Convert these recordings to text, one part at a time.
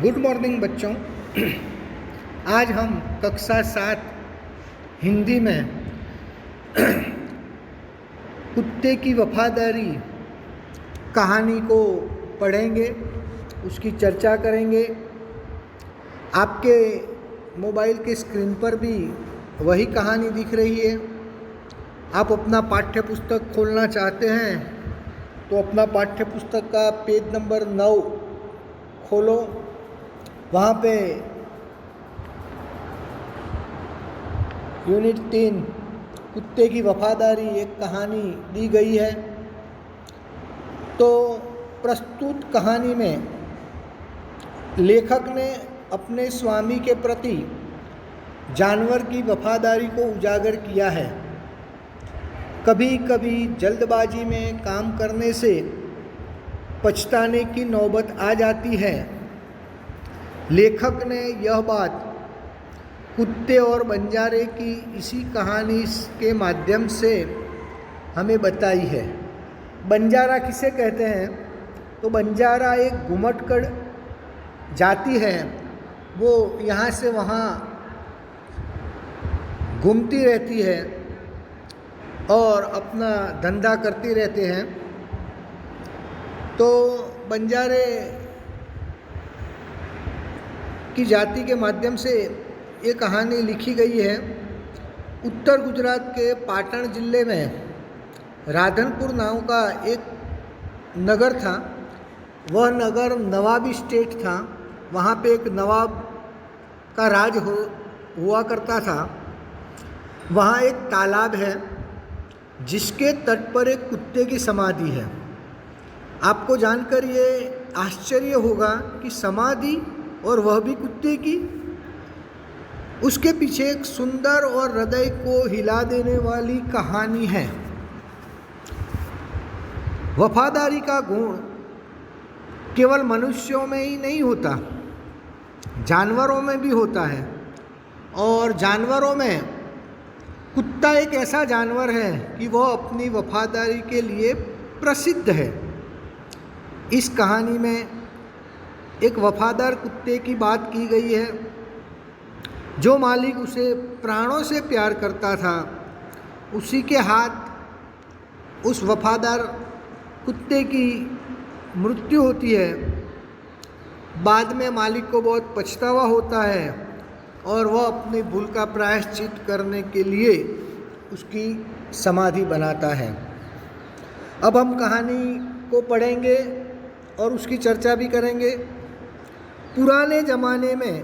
Good morning बच्चों। आज हम कक्षा 7 हिंदी में कुत्ते की वफादारी कहानी को पढ़ेंगे, उसकी चर्चा करेंगे। आपके मोबाइल के स्क्रीन पर भी वही कहानी दिख रही है। आप अपना पाठ्य पुस्तक खोलना चाहते हैं तो अपना पाठ्य पुस्तक का पेज नंबर 9 खोलो। वहाँ पे यूनिट 3 कुत्ते की वफादारी एक कहानी दी गई है। तो प्रस्तुत कहानी में लेखक ने अपने स्वामी के प्रति जानवर की वफादारी को उजागर किया है। कभी कभी जल्दबाजी में काम करने से पछताने की नौबत आ जाती है। लेखक ने यह बात कुत्ते और बंजारे की इसी कहानी के माध्यम से हमें बताई है। बंजारा किसे कहते हैं? तो बंजारा एक घुमटकड़ जाति है। वो यहाँ से वहाँ घूमती रहती है और अपना धंधा करती रहते हैं। तो बंजारे की जाति के माध्यम से ये कहानी लिखी गई है। उत्तर गुजरात के पाटण जिले में राधनपुर नाम का एक नगर था। वह नगर नवाबी स्टेट था। वहाँ पे एक नवाब का राज हुआ करता था। वहाँ एक तालाब है जिसके तट पर एक कुत्ते की समाधि है। आपको जानकर ये आश्चर्य होगा कि समाधि और वह भी कुत्ते की। उसके पीछे एक सुंदर और हृदय को हिला देने वाली कहानी है। वफादारी का गुण केवल मनुष्यों में ही नहीं होता, जानवरों में भी होता है। और जानवरों में कुत्ता एक ऐसा जानवर है कि वह अपनी वफादारी के लिए प्रसिद्ध है। इस कहानी में एक वफादार कुत्ते की बात की गई है। जो मालिक उसे प्राणों से प्यार करता था, उसी के हाथ उस वफादार कुत्ते की मृत्यु होती है। बाद में मालिक को बहुत पछतावा होता है और वह अपनी भूल का प्रायश्चित करने के लिए उसकी समाधि बनाता है। अब हम कहानी को पढ़ेंगे और उसकी चर्चा भी करेंगे। पुराने ज़माने में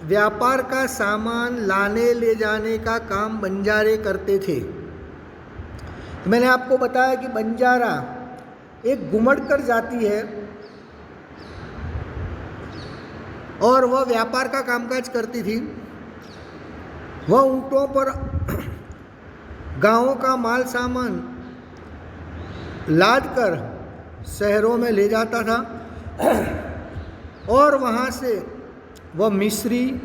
व्यापार का सामान लाने ले जाने का काम बंजारे करते थे। तो मैंने आपको बताया कि बंजारा एक घुमटकर जाति है और वह व्यापार का कामकाज करती थी। वह ऊँटों पर गांवों का माल सामान लाद कर शहरों में ले जाता था और वहाँ से वह मिश्री,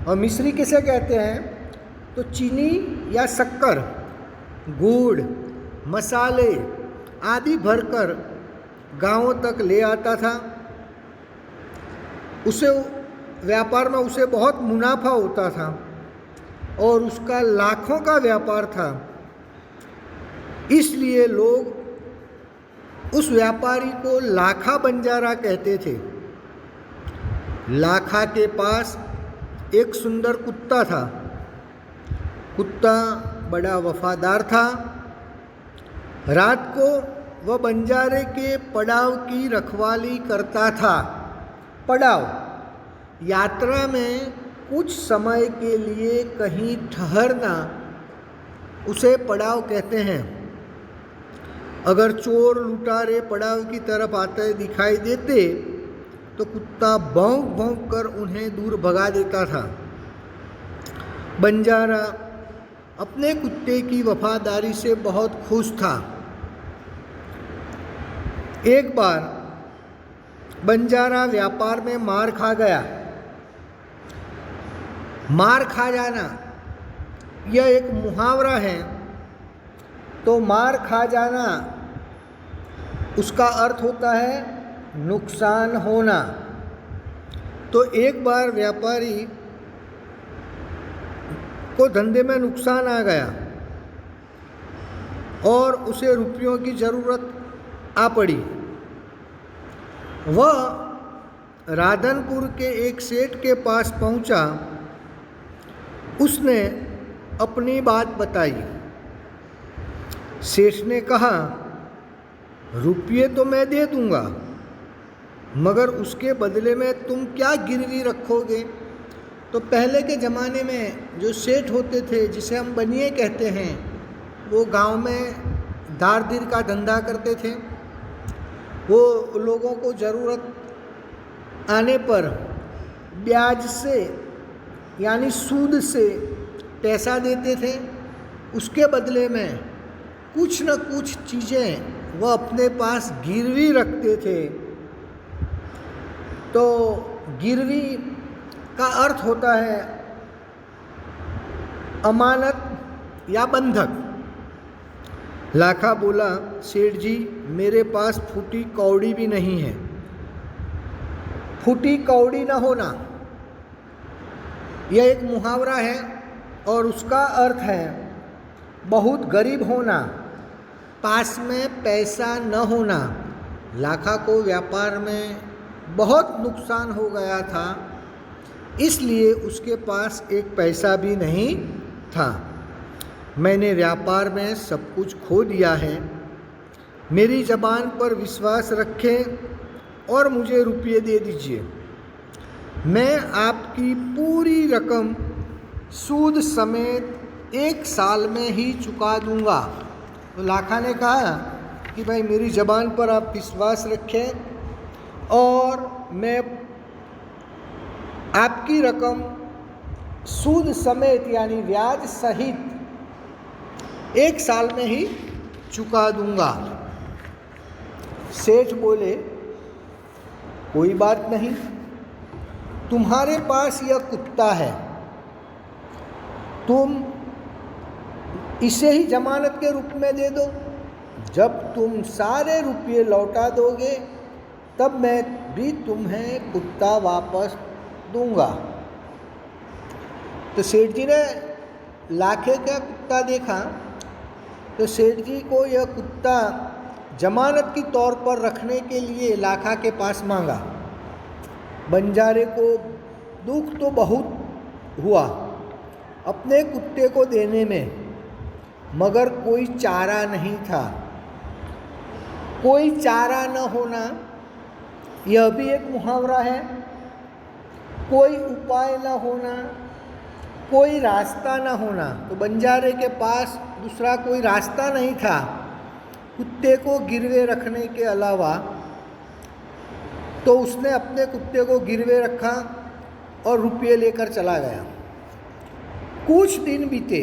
और मिश्री किसे कहते हैं तो चीनी या शक्कर, गुड़, मसाले आदि भरकर गांवों तक ले आता था। उसे व्यापार में उसे बहुत मुनाफा होता था और उसका लाखों का व्यापार था। इसलिए लोग उस व्यापारी को लाखा बंजारा कहते थे। लाखा के पास एक सुंदर कुत्ता था। कुत्ता बड़ा वफादार था। रात को वह बंजारे के पड़ाव की रखवाली करता था। पड़ाव यात्रा में कुछ समय के लिए कहीं ठहरना, उसे पड़ाव कहते हैं। अगर चोर लुटारे पड़ाव की तरफ आते दिखाई देते तो कुत्ता भौंक भौंक कर उन्हें दूर भगा देता था। बंजारा अपने कुत्ते की वफादारी से बहुत खुश था। एक बार बंजारा व्यापार में मार खा गया। मार खा जाना यह एक मुहावरा है। तो मार खा जाना उसका अर्थ होता है नुकसान होना। तो एक बार व्यापारी को धंधे में नुकसान आ गया और उसे रुपयों की ज़रूरत आ पड़ी। वह राधनपुर के एक सेठ के पास पहुंचा। उसने अपनी बात बताई। सेठ ने कहा, रुपये तो मैं दे दूंगा, मगर उसके बदले में तुम क्या गिरवी रखोगे? तो पहले के ज़माने में जो सेठ होते थे, जिसे हम बनिए कहते हैं, वो गांव में दार दीर का धंधा करते थे। वो लोगों को ज़रूरत आने पर ब्याज से यानी सूद से पैसा देते थे। उसके बदले में कुछ न कुछ चीज़ें वह अपने पास गिरवी रखते थे। तो गिरवी का अर्थ होता है अमानत या बंधक। लाखा बोला, सेठ जी मेरे पास फूटी कौड़ी भी नहीं है। फूटी कौड़ी न होना यह एक मुहावरा है और उसका अर्थ है बहुत गरीब होना, पास में पैसा न होना। लाखा को व्यापार में बहुत नुकसान हो गया था, इसलिए उसके पास एक पैसा भी नहीं था। मैंने व्यापार में सब कुछ खो दिया है। मेरी ज़बान पर विश्वास रखें और मुझे रुपये दे दीजिए। मैं आपकी पूरी रकम सूद समेत 1 साल में ही चुका दूंगा। तो लाखा ने कहा कि भाई मेरी ज़बान पर आप विश्वास रखें और मैं आपकी रकम सूद समेत यानी ब्याज सहित 1 साल में ही चुका दूंगा। सेठ बोले, कोई बात नहीं, तुम्हारे पास यह कुत्ता है, तुम इसे ही जमानत के रूप में दे दो। जब तुम सारे रुपये लौटा दोगे तब मैं भी तुम्हें कुत्ता वापस दूंगा। तो सेठ जी ने लाखे का कुत्ता देखा तो सेठ जी को यह कुत्ता जमानत की तौर पर रखने के लिए लाखा के पास मांगा। बंजारे को दुख तो बहुत हुआ अपने कुत्ते को देने में, मगर कोई चारा नहीं था। कोई चारा न होना यह भी एक मुहावरा है। कोई उपाय न होना, कोई रास्ता न होना। तो बंजारे के पास दूसरा कोई रास्ता नहीं था कुत्ते को गिरवे रखने के अलावा। तो उसने अपने कुत्ते को गिरवे रखा और रुपये लेकर चला गया। कुछ दिन बीते।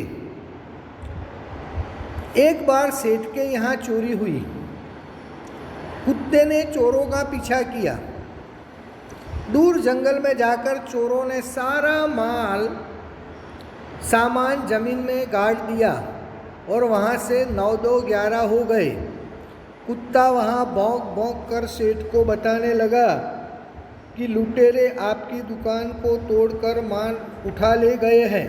एक बार सेठ के यहाँ चोरी हुई। कुत्ते ने चोरों का पीछा किया। दूर जंगल में जाकर चोरों ने सारा सामान जमीन में गाड़ दिया और वहाँ से 9-2-11 हो गए। कुत्ता वहाँ भौंक भौंक कर सेठ को बताने लगा कि लुटेरे आपकी दुकान को तोड़कर माल उठा ले गए हैं।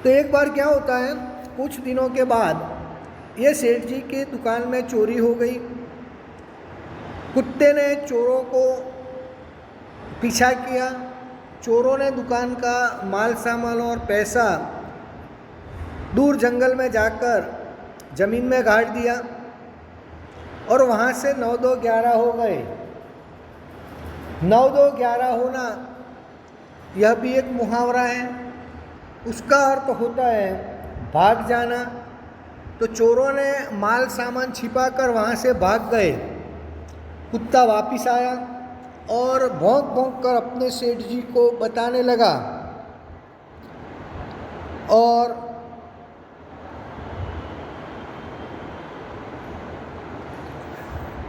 तो एक बार क्या होता है, कुछ दिनों के बाद ये सेठ जी की दुकान में चोरी हो गई। कुत्ते ने चोरों को पीछा किया। चोरों ने दुकान का माल सामान और पैसा दूर जंगल में जाकर ज़मीन में गाड़ दिया और वहाँ से 9-2-11 हो गए। 9-2-11 होना यह भी एक मुहावरा है। उसका अर्थ होता है भाग जाना। तो चोरों ने माल सामान छिपाकर वहाँ से भाग गए। कुत्ता वापस आया और भौंक भौंक कर अपने सेठ जी को बताने लगा और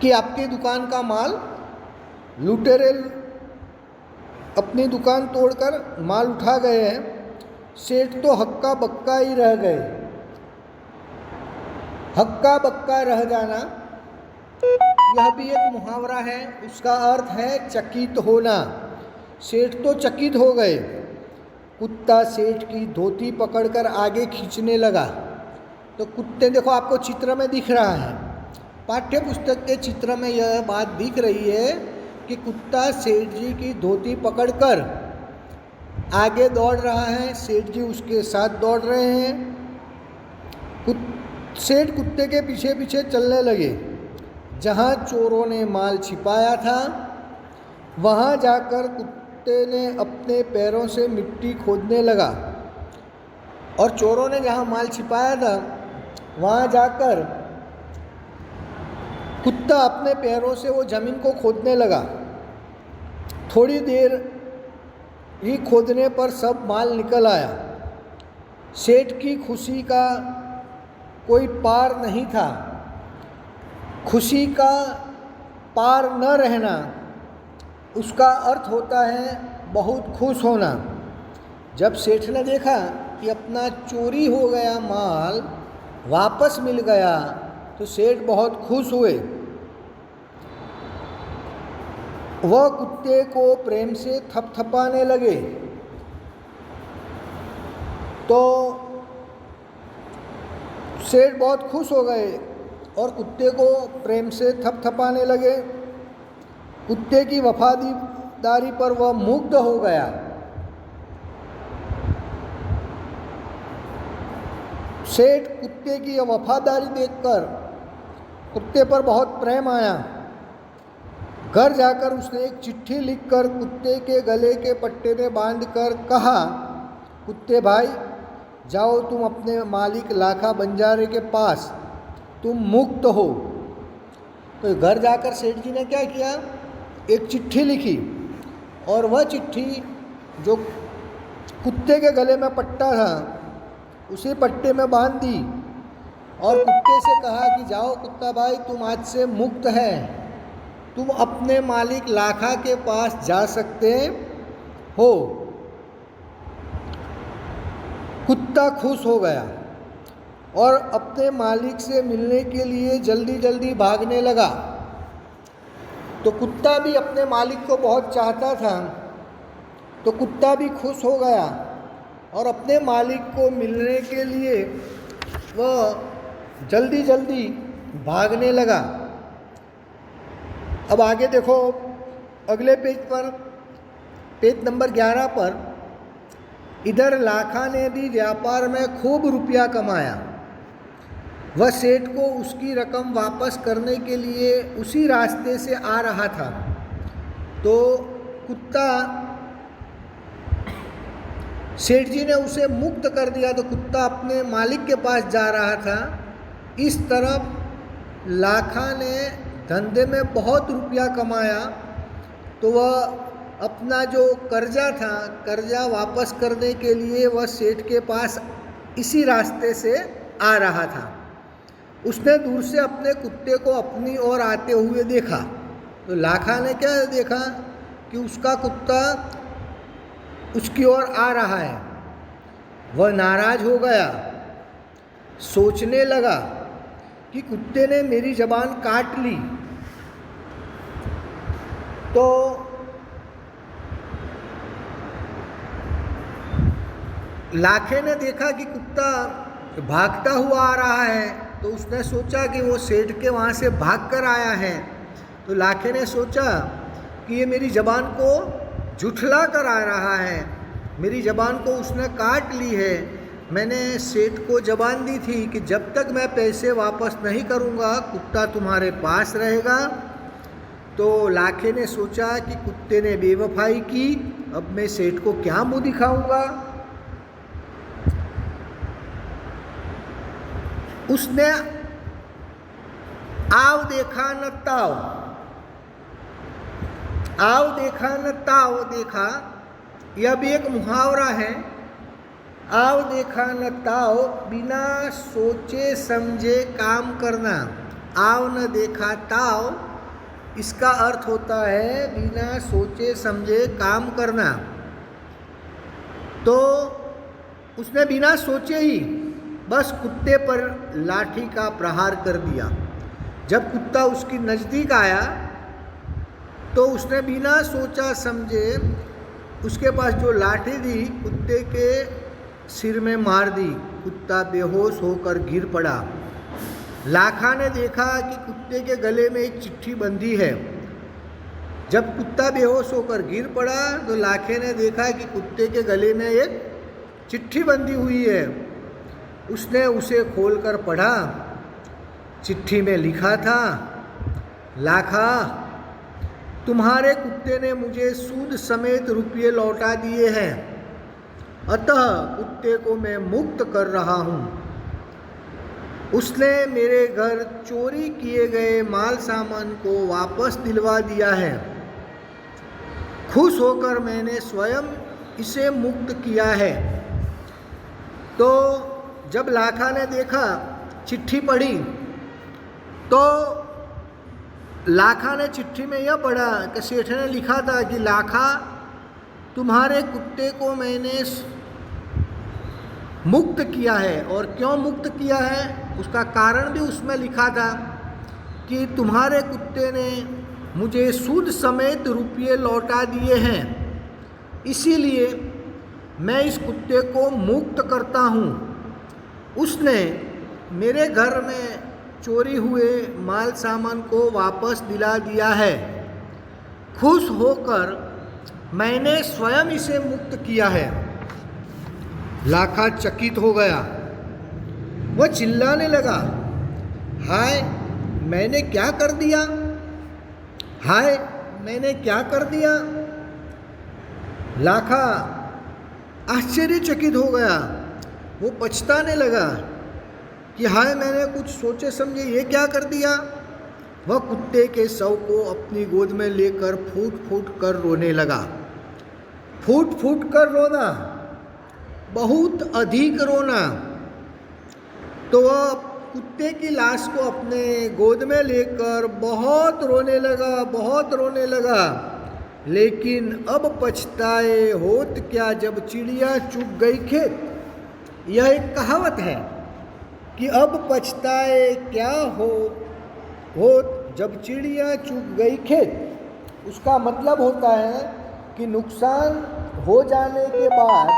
कि आपकी दुकान का माल लुटेरे अपनी दुकान तोड़कर माल उठा गए हैं। सेठ तो हक्का बक्का ही रह गए। हक्का बक्का रह जाना यह भी एक मुहावरा है। उसका अर्थ है चकित होना। सेठ तो चकित हो गए। कुत्ता सेठ की धोती पकड़कर आगे खींचने लगा। तो कुत्ते, देखो आपको चित्र में दिख रहा है, पाठ्य पुस्तक के चित्र में यह बात दिख रही है कि कुत्ता सेठ जी की धोती पकड़कर आगे दौड़ रहा है, सेठ जी उसके साथ दौड़ रहे हैं। सेठ कुत्ते के पीछे पीछे चलने लगे। जहाँ चोरों ने माल छिपाया था वहाँ जाकर कुत्ते ने अपने पैरों से मिट्टी खोदने लगा, और चोरों ने जहाँ माल छिपाया था वहाँ जाकर कुत्ता अपने पैरों से वो ज़मीन को खोदने लगा। थोड़ी देर ही खोदने पर सब माल निकल आया। सेठ की खुशी का कोई पार नहीं था। खुशी का पार न रहना, उसका अर्थ होता है बहुत खुश होना। जब सेठ ने देखा कि अपना चोरी हो गया माल वापस मिल गया तो सेठ बहुत खुश हुए। वह कुत्ते को प्रेम से थपथपाने लगे। तो सेठ बहुत खुश हो गए और कुत्ते को प्रेम से थपथपाने लगे। कुत्ते की वफादारी पर वह मुग्ध हो गया। सेठ कुत्ते की यह वफादारी देखकर कुत्ते पर बहुत प्रेम आया। घर जाकर उसने एक चिट्ठी लिखकर कुत्ते के गले के पट्टे में बांधकर कहा, कुत्ते भाई जाओ तुम अपने मालिक लाखा बंजारे के पास, तुम मुक्त हो। तो घर जाकर सेठ जी ने क्या किया, एक चिट्ठी लिखी और वह चिट्ठी जो कुत्ते के गले में पट्टा था उसी पट्टे में बांध दी और कुत्ते से कहा कि जाओ कुत्ता भाई तुम आज से मुक्त है, तुम अपने मालिक लाखा के पास जा सकते हो। कुत्ता खुश हो गया और अपने मालिक से मिलने के लिए जल्दी जल्दी भागने लगा। तो कुत्ता भी अपने मालिक को बहुत चाहता था, तो कुत्ता भी खुश हो गया और अपने मालिक को मिलने के लिए वह जल्दी जल्दी भागने लगा। अब आगे देखो अगले पेज पर, पेज नंबर 11 पर, इधर लाखा ने भी व्यापार में खूब रुपया कमाया। वह सेठ को उसकी रकम वापस करने के लिए उसी रास्ते से आ रहा था। तो कुत्ता, सेठ जी ने उसे मुक्त कर दिया तो कुत्ता अपने मालिक के पास जा रहा था। इस तरफ लाखा ने धंधे में बहुत रुपया कमाया तो वह अपना जो कर्जा था, कर्जा वापस करने के लिए वह सेठ के पास इसी रास्ते से आ रहा था। उसने दूर से अपने कुत्ते को अपनी ओर आते हुए देखा। तो लाखा ने क्या देखा कि उसका कुत्ता उसकी ओर आ रहा है। वह नाराज हो गया, सोचने लगा कि कुत्ते ने मेरी ज़बान काट ली। तो लाखे ने देखा कि कुत्ता भागता हुआ आ रहा है तो उसने सोचा कि वो सेठ के वहाँ से भाग कर आया है। तो लाखे ने सोचा कि ये मेरी ज़बान को झुठला कर आ रहा है, मेरी ज़बान को उसने काट ली है। मैंने सेठ को ज़बान दी थी कि जब तक मैं पैसे वापस नहीं करूँगा कुत्ता तुम्हारे पास रहेगा। तो लाखे ने सोचा कि कुत्ते ने बेवफाई की, अब मैं सेठ को क्या मुँह दिखाऊंगा। उसने आव देखा न ताव, आव देखा न ताव देखा, यह भी एक मुहावरा है। आव देखा न ताव, बिना सोचे समझे काम करना। आव न देखा ताव, इसका अर्थ होता है बिना सोचे समझे काम करना। तो उसने बिना सोचे ही बस कुत्ते पर लाठी का प्रहार कर दिया। जब कुत्ता उसकी नज़दीक आया तो उसने बिना सोचा समझे उसके पास जो लाठी थी कुत्ते के सिर में मार दी। कुत्ता बेहोश होकर गिर पड़ा। लाखा ने देखा कि कुत्ते के गले में एक चिट्ठी बंधी है। जब कुत्ता बेहोश होकर गिर पड़ा तो लाखे ने देखा कि कुत्ते के गले में एक चिट्ठी बंधी हुई है। उसने उसे खोलकर पढ़ा। चिट्ठी में लिखा था, लाखा, तुम्हारे कुत्ते ने मुझे सूद समेत रुपये लौटा दिए हैं, अतः कुत्ते को मैं मुक्त कर रहा हूँ। उसने मेरे घर चोरी किए गए माल सामान को वापस दिलवा दिया है। खुश होकर मैंने स्वयं इसे मुक्त किया है। तो जब लाखा ने देखा, चिट्ठी पढ़ी, तो लाखा ने चिट्ठी में यह पढ़ा कि सेठ ने लिखा था कि लाखा, तुम्हारे कुत्ते को मैंने मुक्त किया है। और क्यों मुक्त किया है उसका कारण भी उसमें लिखा था कि तुम्हारे कुत्ते ने मुझे सूद समेत रुपये लौटा दिए हैं, इसीलिए मैं इस कुत्ते को मुक्त करता हूँ। उसने मेरे घर में चोरी हुए माल सामान को वापस दिला दिया है। खुश होकर मैंने स्वयं इसे मुक्त किया है। लाखा चकित हो गया। वह चिल्लाने लगा, हाय मैंने क्या कर दिया, हाय मैंने क्या कर दिया। लाखा आश्चर्यचकित हो गया। वो पछताने लगा कि हाय मैंने कुछ सोचे समझे ये क्या कर दिया। वह कुत्ते के शव को अपनी गोद में लेकर फूट फूट कर रोने लगा। फूट फूट कर रोना, बहुत अधिक रोना। तो वह कुत्ते की लाश को अपने गोद में लेकर बहुत रोने लगा, बहुत रोने लगा। लेकिन अब पछताए होत क्या जब चिड़िया चुग गई खेत। यह एक कहावत है कि अब पछताए क्या होत जब चिड़िया चुग गई खेत। उसका मतलब होता है कि नुकसान हो जाने के बाद,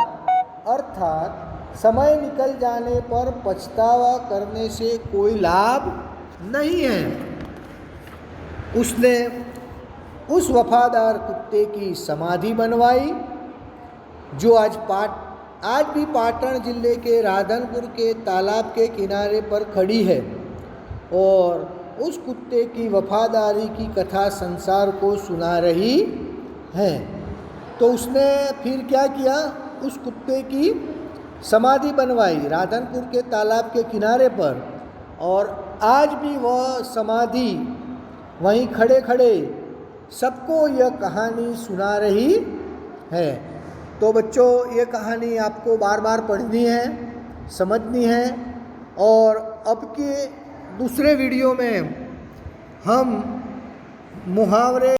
अर्थात समय निकल जाने पर पछतावा करने से कोई लाभ नहीं है। उसने उस वफादार कुत्ते की समाधि बनवाई जो आज भी पाटन जिले के राधनपुर के तालाब के किनारे पर खड़ी है, और उस कुत्ते की वफादारी की कथा संसार को सुना रही है। तो उसने फिर क्या किया, उस कुत्ते की समाधि बनवाई राधनपुर के तालाब के किनारे पर, और आज भी वह समाधि वहीं खड़े खड़े सबको यह कहानी सुना रही है। तो बच्चों, ये कहानी आपको बार बार पढ़नी है, समझनी है। और अब के दूसरे वीडियो में हम मुहावरे